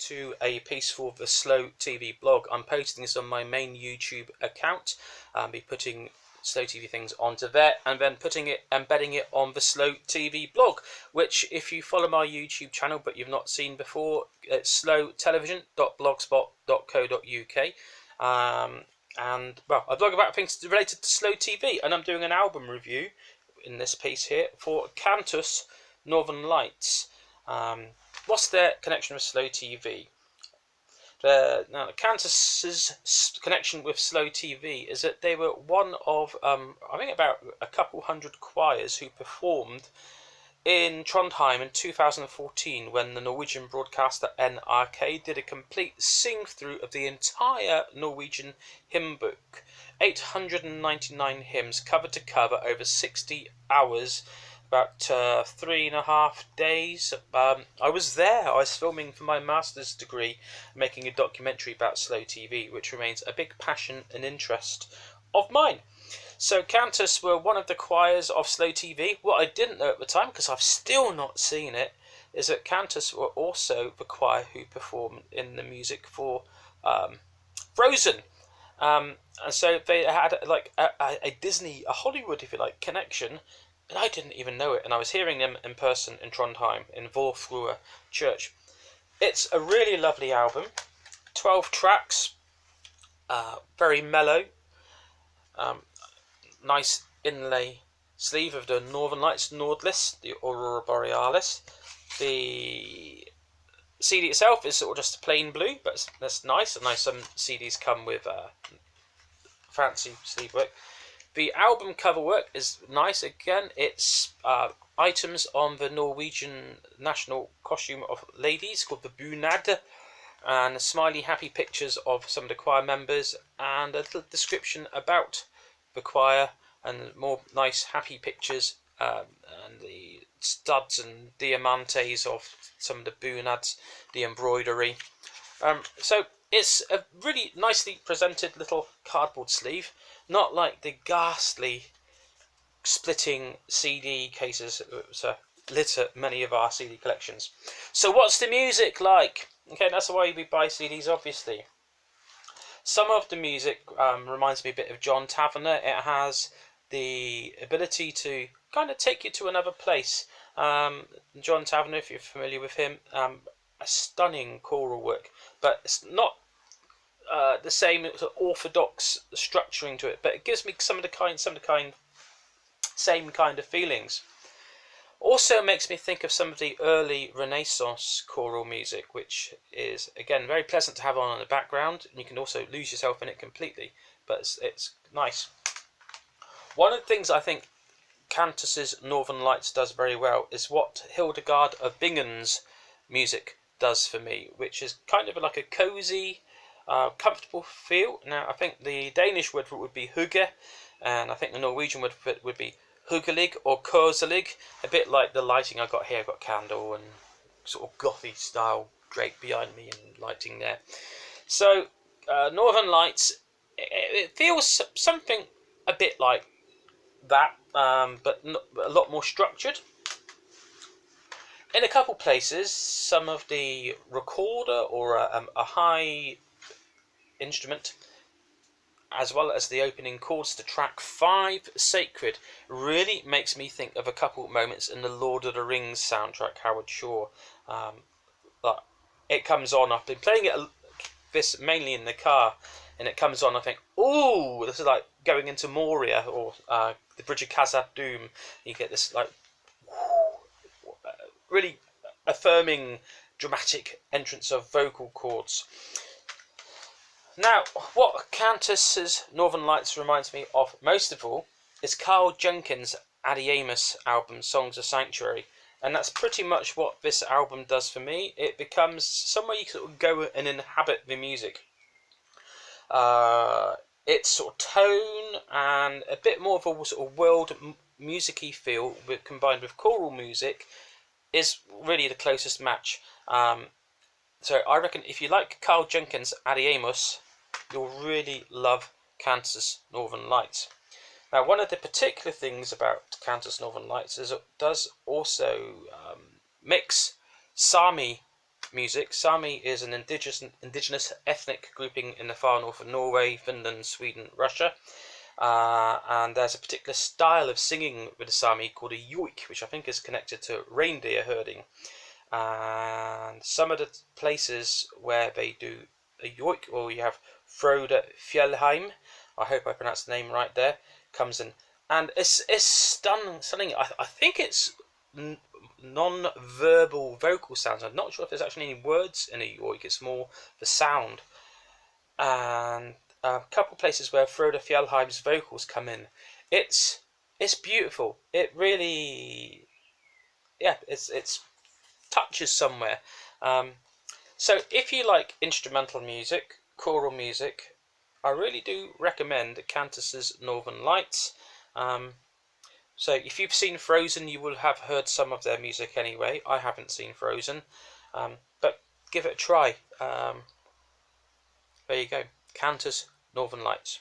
to a piece for the Slow TV blog. I'm posting this on my main YouTube account. I'll be putting Slow TV things onto there and then embedding it on the Slow TV blog, which if you follow my YouTube channel but you've not seen before, it's slowtelevision.blogspot.co.uk. And well, I blog about things related to Slow TV, and I'm doing an album review in this piece here for Cantus Northern Lights. What's their connection with Slow TV? Now, Cantus's connection with Slow TV is that they were one of, I think, about a couple hundred choirs who performed in Trondheim in 2014 when the Norwegian broadcaster NRK did a complete sing-through of the entire Norwegian hymn book. 899 hymns, cover to cover, over 60 hours, about 3.5 days. I was there. I was filming for my master's degree, making a documentary about Slow TV, which remains a big passion and interest of mine. So Cantus were one of the choirs of Slow TV. What I didn't know at the time, because I've still not seen it, is that Cantus were also the choir who performed in the music for Frozen. And so they had like a Disney, a Hollywood, if you like, connection, and I didn't even know it. And I was hearing them in person in Trondheim, in Vorfrue Church. It's a really lovely album, 12 tracks, very mellow. Nice inlay sleeve of the Northern Lights, Nordlis, the Aurora Borealis. The CD itself is sort of just plain blue, but that's nice. And some CDs come with fancy sleeve work. The album cover work is nice. Again, it's items on the Norwegian national costume of ladies called the bunad, and smiley happy pictures of some of the choir members, and a little description about the choir, and more nice happy pictures, and the studs and diamantes of some of the bunads, the embroidery. So it's a really nicely presented little cardboard sleeve, not like the ghastly splitting CD cases that litter many of our CD collections. So what's the music like? Okay, that's why we buy CDs, obviously. Some of the music reminds me a bit of John Tavener. It has the ability to kind of take you to another place. John Tavener, if you're familiar with him, a stunning choral work, but it's not the same sort of orthodox structuring to it, but it gives me some of the same kind of feelings. Also makes me think of some of the early Renaissance choral music, which is, again, very pleasant to have on in the background, and you can also lose yourself in it completely, but it's nice. One of the things I think Cantus's Northern Lights does very well is what Hildegard of Bingen's music does for me, which is kind of like a cosy, comfortable feel. Now, I think the Danish word for it would be hygge, and I think the Norwegian word for it would be hyggelig or koselig, a bit like the lighting I got here. I've got candle and sort of gothy style draped behind me and lighting there. So Northern Lights, it feels something a bit like that, but a lot more structured. In a couple places, some of the recorder or a high instrument, as well as the opening chords to track 5, Sacred, really makes me think of a couple moments in the Lord of the Rings soundtrack, Howard Shore. But it comes on, I've been playing this mainly in the car, and it comes on, I think, ooh, this is like going into Moria or the Bridge of Khazad Dûm. You get this like really affirming, dramatic entrance of vocal chords. Now, what Cantus's Northern Lights reminds me of most of all is Carl Jenkins' Adiemus album, Songs of Sanctuary. And that's pretty much what this album does for me. It becomes somewhere you sort of go and inhabit the music. Its sort of tone and a bit more of a sort of world music-y feel combined with choral music is really the closest match. So I reckon if you like Carl Jenkins' Adiemus, you'll really love Cantus Northern Lights. Now, one of the particular things about Cantus Northern Lights is it does also mix Sami music. Sami is an indigenous ethnic grouping in the far north of Norway, Finland, Sweden, Russia. And there's a particular style of singing with the Sami called a yoik, which I think is connected to reindeer herding. And some of the places where they do a yoik, or you have Frode Fjellheim, I hope I pronounced the name right there, comes in. And it's stunning. I think it's non-verbal vocal sounds. I'm not sure if there's actually any words in a yoik, it's more the sound. And a couple places where Frode Fjellheim's vocals come in. It's beautiful. It really, yeah, it's touches somewhere. So if you like instrumental music, choral music, I really do recommend Cantus's Northern Lights. So if you've seen Frozen, you will have heard some of their music anyway. I haven't seen Frozen, but give it a try. There you go, Cantus Northern Lights.